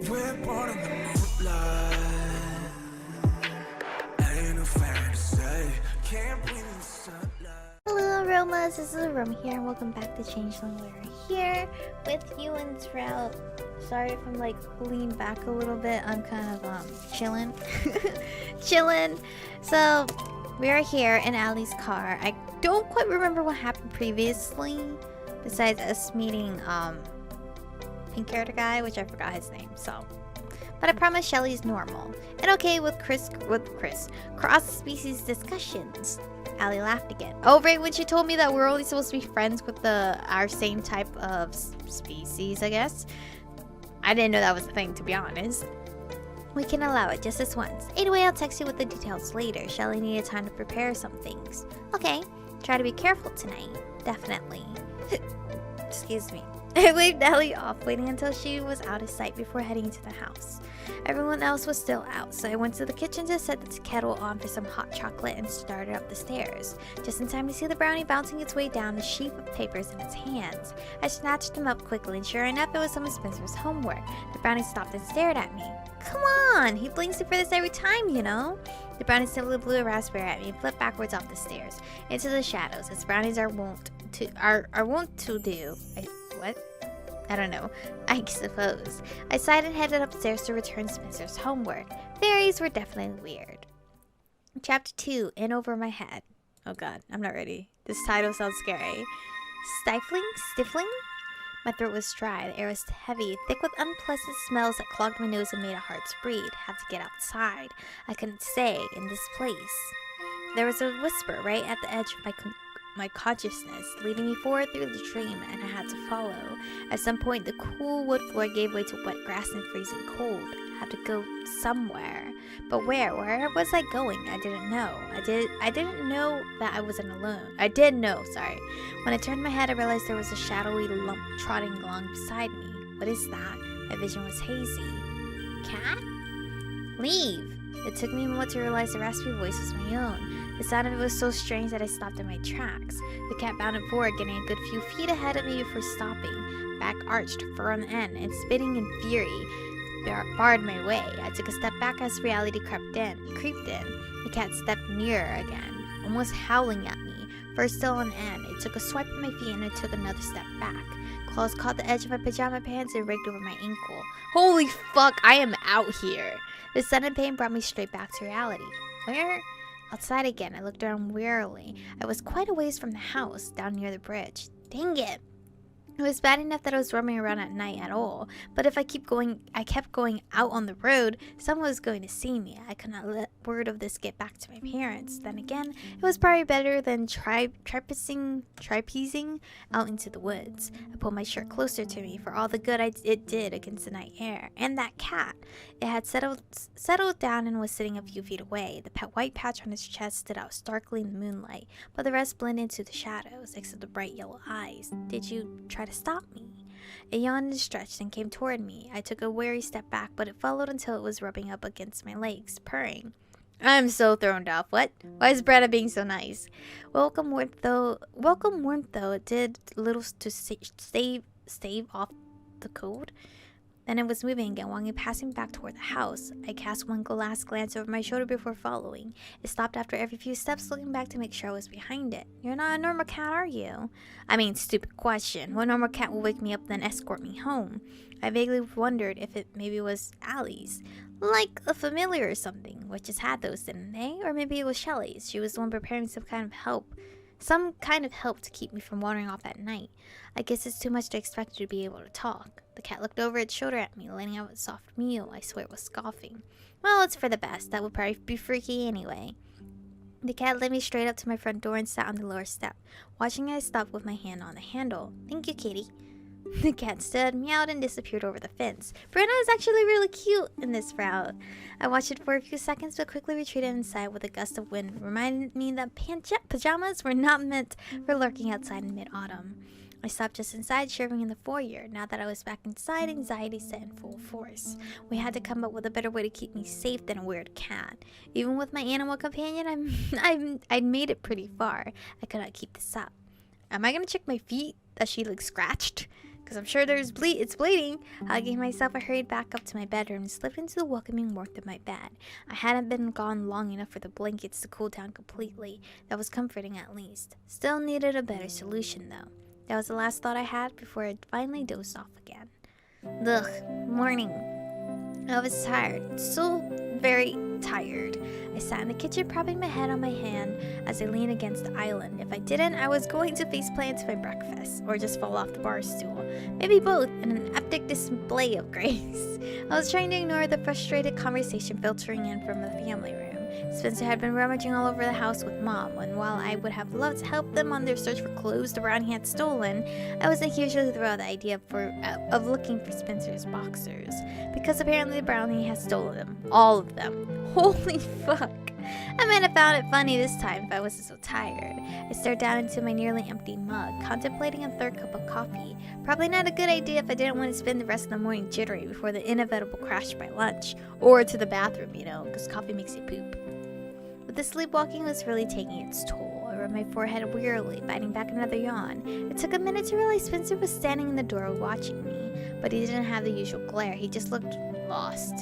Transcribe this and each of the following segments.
We're born in the moonlight. Ain't no fantasy. Can't breathe in the sunlight. Hello Aromas, this is Aromie here and welcome back to Changeling. We're here with Ewan's route. Sorry if I'm like leaned back a little bit, I'm kind of chilling. So we are here in Allie's car. I don't quite remember what happened previously besides us meeting pink haired guy, which I forgot his name, so. But I promise Shelly's normal and okay with cross-species discussions. Allie laughed again. Oh, right, when she told me that we're only supposed to be friends with our same type of species, I guess. I didn't know that was a thing, to be honest. We can allow it just this once. Anyway, I'll text you with the details later. Shelly needed time to prepare some things. Okay, try to be careful tonight. Definitely. Excuse me. I waved Allie off, waiting until she was out of sight before heading into the house. Everyone else was still out, so I went to the kitchen to set the kettle on for some hot chocolate and started up the stairs. Just in time to see the brownie bouncing its way down the sheaf of papers in its hands. I snatched them up quickly, and sure enough, it was some of Spencer's homework. The brownie stopped and stared at me. Come on! He blinks for this every time, you know? The brownie simply blew a raspberry at me and flipped backwards off the stairs, into the shadows, as brownies are wont to do. What? I don't know. I suppose. I sighed and headed upstairs to return Spencer's homework. Fairies were definitely weird. Chapter 2, In Over My Head. Oh god, I'm not ready. This title sounds scary. Stifling? My throat was dry, the air was heavy, thick with unpleasant smells that clogged my nose and made a heart's breed. Have to get outside. I couldn't stay in this place. There was a whisper right at the edge of my consciousness, leading me forward through the dream, and I had to follow. At some point, the cool wood floor gave way to wet grass and freezing cold. I had to go somewhere. But where? Where was I going? I didn't know. I didn't know that I wasn't alone. I did know, sorry. When I turned my head, I realized there was a shadowy lump trotting along beside me. What is that? My vision was hazy. Cat? Leave! It took me a moment to realize the raspy voice was my own. The sound of it was so strange that I stopped in my tracks. The cat bounded forward, getting a good few feet ahead of me before stopping. Back arched, fur on the end, and spitting in fury, barred my way. I took a step back as reality creeped in. The cat stepped nearer again, almost howling at me. Fur still on end. It took a swipe at my feet and it took another step back. Claws caught the edge of my pajama pants and rigged over my ankle. Holy fuck, I am out here! The sudden pain brought me straight back to reality. Where? Outside again, I looked around wearily. I was quite a ways from the house, down near the bridge. Dang it! It was bad enough that I was roaming around at night at all, but if I kept going out on the road, someone was going to see me. I could not let word of this get back to my parents. Then again, it was probably better than trapezing out into the woods. I pulled my shirt closer to me for all the good it did against the night air. And that cat. It had settled down and was sitting a few feet away. The white patch on its chest stood out starkly in the moonlight, but the rest blended into the shadows, except the bright yellow eyes. Did you try to stop me? It yawned and stretched and came toward me. I took a wary step back, but it followed until it was rubbing up against my legs, purring. I'm so thrown off. What? Why is Bretta being so nice? Welcome warmth though it did little to stave off the cold. Then it was moving again, walking passing back toward the house. I cast one last glance over my shoulder before following. It stopped after every few steps, looking back to make sure I was behind it. You're not a normal cat, are you? I mean, stupid question. What normal cat will wake me up then escort me home? I vaguely wondered if it maybe was Allie's. Like a familiar or something, which just had those, didn't they? Or maybe it was Shelly's. She was the one preparing some kind of help to keep me from wandering off at night. I guess it's too much to expect her to be able to talk. The cat looked over its shoulder at me, letting out a soft mew. I swear it was scoffing. Well, it's for the best. That would probably be freaky anyway. The cat led me straight up to my front door and sat on the lower step. Watching it, I stopped with my hand on the handle. Thank you, kitty. The cat stood, meowed, and disappeared over the fence. Brenna is actually really cute in this route. I watched it for a few seconds, but quickly retreated inside with a gust of wind, reminding me that pajamas were not meant for lurking outside in mid-autumn. I stopped just inside, shivering in the foyer. Now that I was back inside, anxiety set in full force. We had to come up with a better way to keep me safe than a weird cat. Even with my animal companion, I'd made it pretty far. I could not keep this up. Am I gonna check my feet? That she like scratched? because I'm sure it's bleeding. Hugging myself, I hurried back up to my bedroom and slipped into the welcoming warmth of my bed. I hadn't been gone long enough for the blankets to cool down completely. That was comforting at least. Still needed a better solution though. That was the last thought I had before I finally dozed off again. Ugh, morning. I was tired, so very tired. I sat in the kitchen propping my head on my hand as I leaned against the island. If I didn't, I was going to faceplant to my breakfast, or just fall off the bar stool. Maybe both, in an epic display of grace. I was trying to ignore the frustrated conversation filtering in from the family room. Spencer had been rummaging all over the house with Mom, and while I would have loved to help them on their search for clothes the brownie had stolen, I wasn't hugely thrilled at the idea of looking for Spencer's boxers, because apparently the brownie had stolen them. All of them. Holy fuck. I might have found it funny this time if I wasn't so tired. I stared down into my nearly empty mug, contemplating a third cup of coffee. Probably not a good idea if I didn't want to spend the rest of the morning jittery before the inevitable crash by lunch. Or to the bathroom, you know, because coffee makes you poop. But the sleepwalking was really taking its toll. I rubbed my forehead wearily, biting back another yawn. It took a minute to realize Spencer was standing in the door watching me, but he didn't have the usual glare. He just looked lost.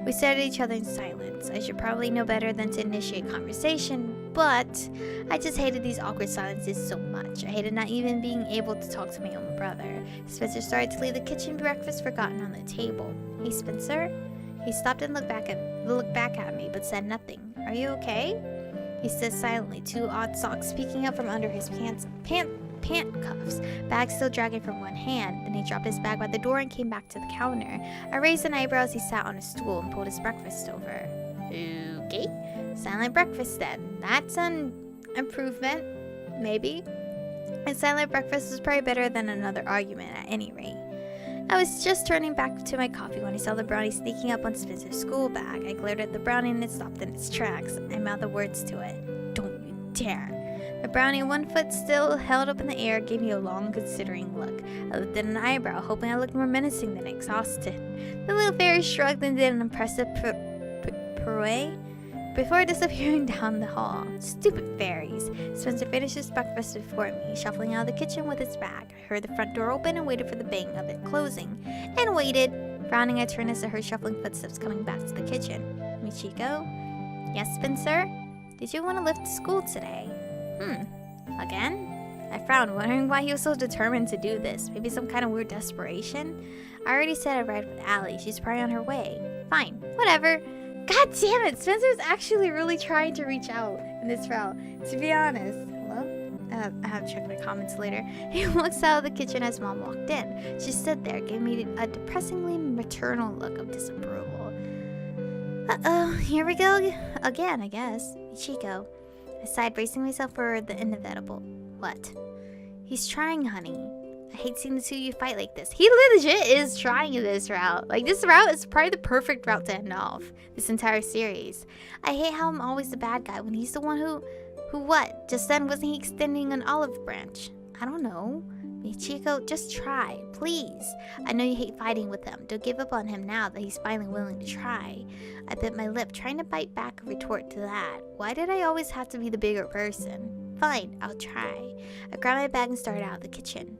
We stared at each other in silence. I should probably know better than to initiate conversation, but I just hated these awkward silences so much. I hated not even being able to talk to my own brother. Spencer started to leave the kitchen, breakfast forgotten on the table. Hey, Spencer? He stopped and looked back at me, but said nothing. Are you okay? He stood silently, two odd socks peeking up from under his pant cuffs, bag still dragging from one hand. Then he dropped his bag by the door and came back to the counter. I raised an eyebrow as he sat on a stool and pulled his breakfast over. Okay, silent breakfast then. That's an improvement, maybe. And silent breakfast was probably better than another argument at any rate. I was just turning back to my coffee when I saw the brownie sneaking up on Spencer's school bag. I glared at the brownie and it stopped in its tracks. I mouthed the words to it. Don't you dare. The brownie, one foot still held up in the air, gave me a long, considering look. I lifted an eyebrow, hoping I looked more menacing than exhausted. The little fairy shrugged and did an impressive pirouette before disappearing down the hall. Stupid fairies. Spencer finished his breakfast before me, shuffling out of the kitchen with his bag. I heard the front door open and waited for the bang of it closing. And waited. Frowning, I turned as I heard shuffling footsteps coming back to the kitchen. Michiko? Yes, Spencer? Did you want to lift to school today? Again? I frowned, wondering why he was so determined to do this. Maybe some kind of weird desperation? I already said I'd ride with Allie. She's probably on her way. Fine. Whatever. God damn it! Spencer's actually really trying to reach out in this route. To be honest. Hello? I have to check my comments later. He walks out of the kitchen as Mom walked in. She stood there, giving me a depressingly maternal look of disapproval. Uh-oh, here we go again, I guess. Michiko. I sighed, bracing myself for the inevitable. What? He's trying, honey. I hate seeing the two of you fight like this. He legit is trying this route. Like, this route is probably the perfect route to end off this entire series. I hate how I'm always the bad guy when he's the one who what? Just then, wasn't he extending an olive branch? I don't know. Michiko, just try, please. I know you hate fighting with him. Don't give up on him now that he's finally willing to try. I bit my lip, trying to bite back a retort to that. Why did I always have to be the bigger person? Fine, I'll try. I grabbed my bag and started out of the kitchen.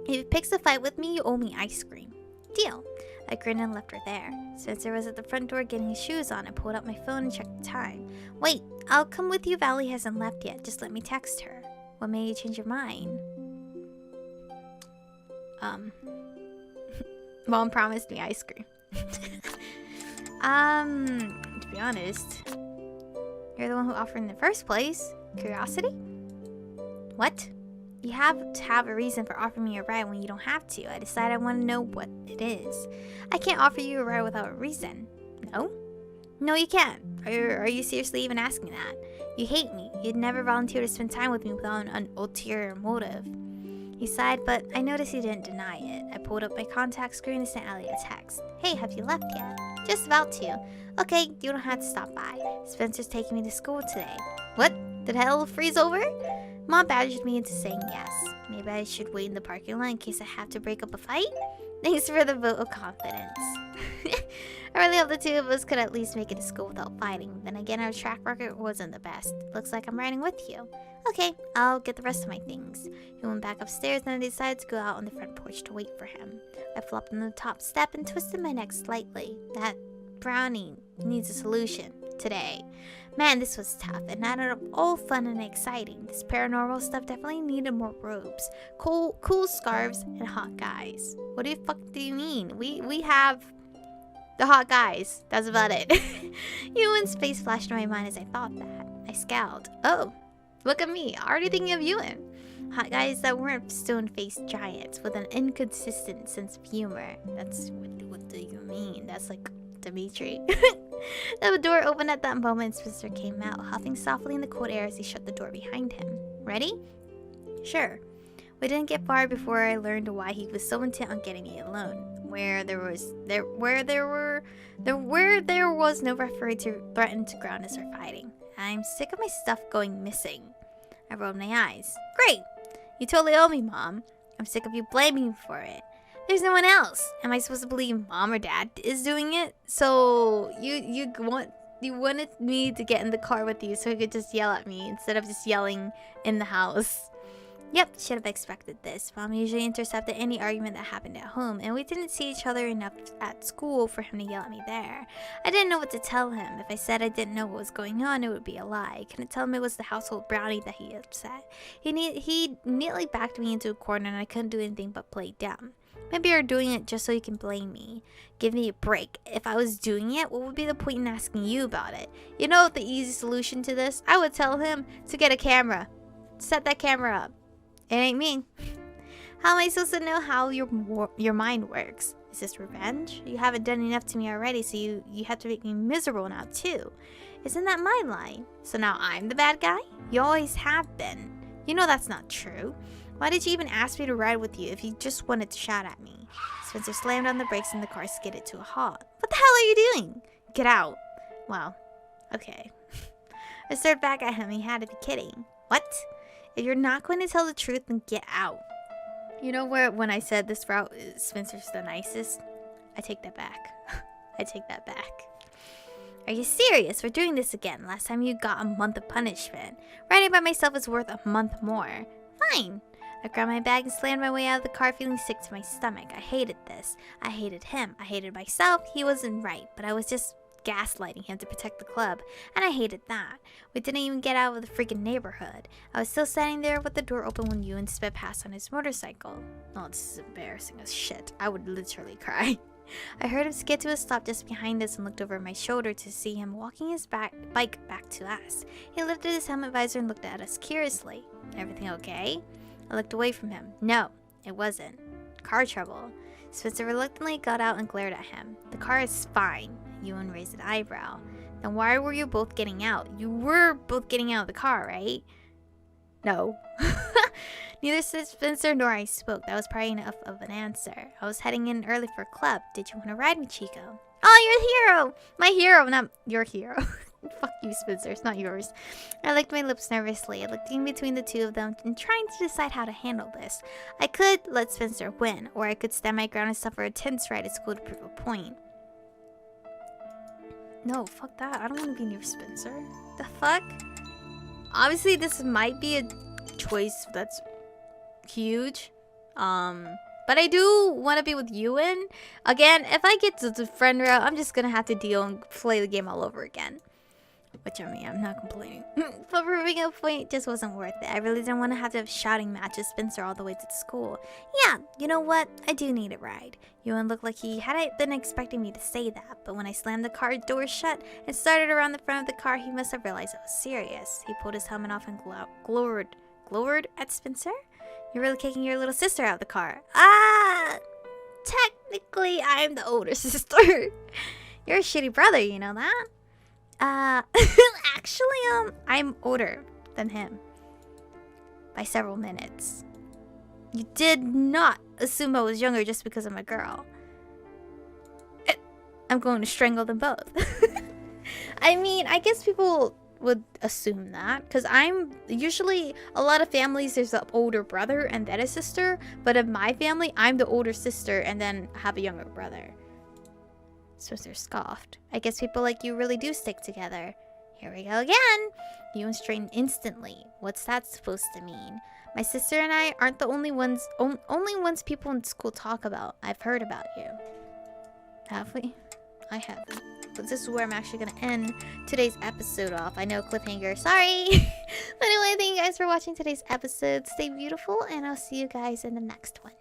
If he picks a fight with me, you owe me ice cream. Deal. I grinned and left her there. Spencer was at the front door getting his shoes on. I pulled out my phone and checked the time. Wait, I'll come with you if Allie hasn't left yet. Just let me text her. What made you change your mind? Mom promised me ice cream. To be honest, you're the one who offered in the first place. Curiosity? What? You have to have a reason for offering me a ride when you don't have to. I decided I want to know what it is. I can't offer you a ride without a reason. No? No, you can't. Are you seriously even asking that? You hate me. You'd never volunteer to spend time with me without an ulterior motive. He sighed, but I noticed he didn't deny it. I pulled up my contact screen and sent Allie a text. Hey, have you left yet? Just about to. Okay, you don't have to stop by. Spencer's taking me to school today. What? Did hell freeze over? Mom badgered me into saying yes. Maybe I should wait in the parking lot in case I have to break up a fight? Thanks for the vote of confidence. I really hope the two of us could at least make it to school without fighting. Then again, our track record wasn't the best. Looks like I'm riding with you. Okay, I'll get the rest of my things. He went back upstairs and I decided to go out on the front porch to wait for him. I flopped on the top step and twisted my neck slightly. That brownie needs a solution today. Man, this was tough and not at all fun and exciting. This paranormal stuff definitely needed more robes, cool scarves, and hot guys. What the fuck do you mean? We have the hot guys. That's about it. Ewan's face flashed in my mind as I thought that. I scowled. Oh, look at me, already thinking of Ewan. Hot guys that weren't stone-faced giants with an inconsistent sense of humor. That's what do you mean? That's like Dimitri. The door opened at that moment. Spencer came out, huffing softly in the cold air as he shut the door behind him. Ready? Sure. We didn't get far before I learned why he was so intent on getting me alone. Where there was no referee to threaten to ground us or fighting. I'm sick of my stuff going missing. I rolled my eyes. Great! You totally owe me, Mom. I'm sick of you blaming me for it. There's no one else. Am I supposed to believe Mom or Dad is doing it? So you wanted me to get in the car with you so you could just yell at me instead of just yelling in the house. Yep, should have expected this. Mom usually intercepted any argument that happened at home, and we didn't see each other enough at school for him to yell at me there. I didn't know what to tell him. If I said I didn't know what was going on, it would be a lie. I couldn't tell him it was the household brownie that he upset. He neatly backed me into a corner, and I couldn't do anything but play dumb. Maybe you're doing it just so you can blame me. Give me a break. If I was doing it, what would be the point in asking you about it? You know the easy solution to this? I would tell him to get a camera. Set that camera up. It ain't me. How am I supposed to know how your mind works? Is this revenge? You haven't done enough to me already, so you have to make me miserable now too. Isn't that my line? So now I'm the bad guy? You always have been. You know that's not true. Why did you even ask me to ride with you if you just wanted to shout at me? Spencer slammed on the brakes and the car skidded to a halt. What the hell are you doing? Get out. Wow. Okay. I stared back at him. He had to be kidding. What? If you're not going to tell the truth, then get out. You know where when I said this route, Spencer's the nicest? I take that back. I take that back. Are you serious? We're doing this again. Last time you got a month of punishment. Riding by myself is worth a month more. Fine. I grabbed my bag and slammed my way out of the car, feeling sick to my stomach. I hated this. I hated him. I hated myself. He wasn't right, but I was just gaslighting him to protect the club, and I hated that. We didn't even get out of the freaking neighborhood. I was still standing there with the door open when Ewan sped past on his motorcycle. Oh, this is embarrassing as shit. I would literally cry. I heard him skid to a stop just behind us and looked over my shoulder to see him walking his bike back to us. He lifted his helmet visor and looked at us curiously. Everything okay? I looked away from him. No, it wasn't. Car trouble. Spencer reluctantly got out and glared at him. The car is fine. Ewan raised an eyebrow. Then why were you both getting out? You were both getting out of the car, right? No. Neither Spencer nor I spoke. That was probably enough of an answer. I was heading in early for a club. Did you want to ride me, Chico? Oh, you're a hero! My hero, not your hero. Fuck you, Spencer. It's not yours. I licked my lips nervously. I looked in between the two of them and trying to decide how to handle this. I could let Spencer win, or I could stand my ground and suffer a tense ride at school to prove a point. No, fuck that. I don't want to be near Spencer. The fuck? Obviously, this might be a choice that's huge. But I do want to be with Ewan. Again, if I get to the friend route, I'm just gonna have to deal and play the game all over again. Which, I mean, I'm not complaining. But proving a point just wasn't worth it. I really didn't want to have to have shouting match with Spencer all the way to the school. Yeah, you know what? I do need a ride. Ewan looked like he hadn't been expecting me to say that, but when I slammed the car door shut and started around the front of the car, he must have realized I was serious. He pulled his helmet off and glowered at Spencer? You're really kicking your little sister out of the car. Ah! Technically, I'm the older sister. You're a shitty brother, you know that? Actually, I'm older than him. By several minutes. You did not assume I was younger just because I'm a girl. I'm going to strangle them both. I mean, I guess people would assume that, because I'm usually, a lot of families, there's an older brother and then a sister, but in my family, I'm the older sister and then have a younger brother. Spencer scoffed. I guess people like you really do stick together. Here we go again. Ewan straightened instantly. What's that supposed to mean? My sister and I aren't the only ones people in school talk about. I've heard about you. Have we? I haven't. But this is where I'm actually gonna end today's episode off. I know, cliffhanger, sorry. But anyway, thank you guys for watching today's episode. Stay beautiful, and I'll see you guys in the next one.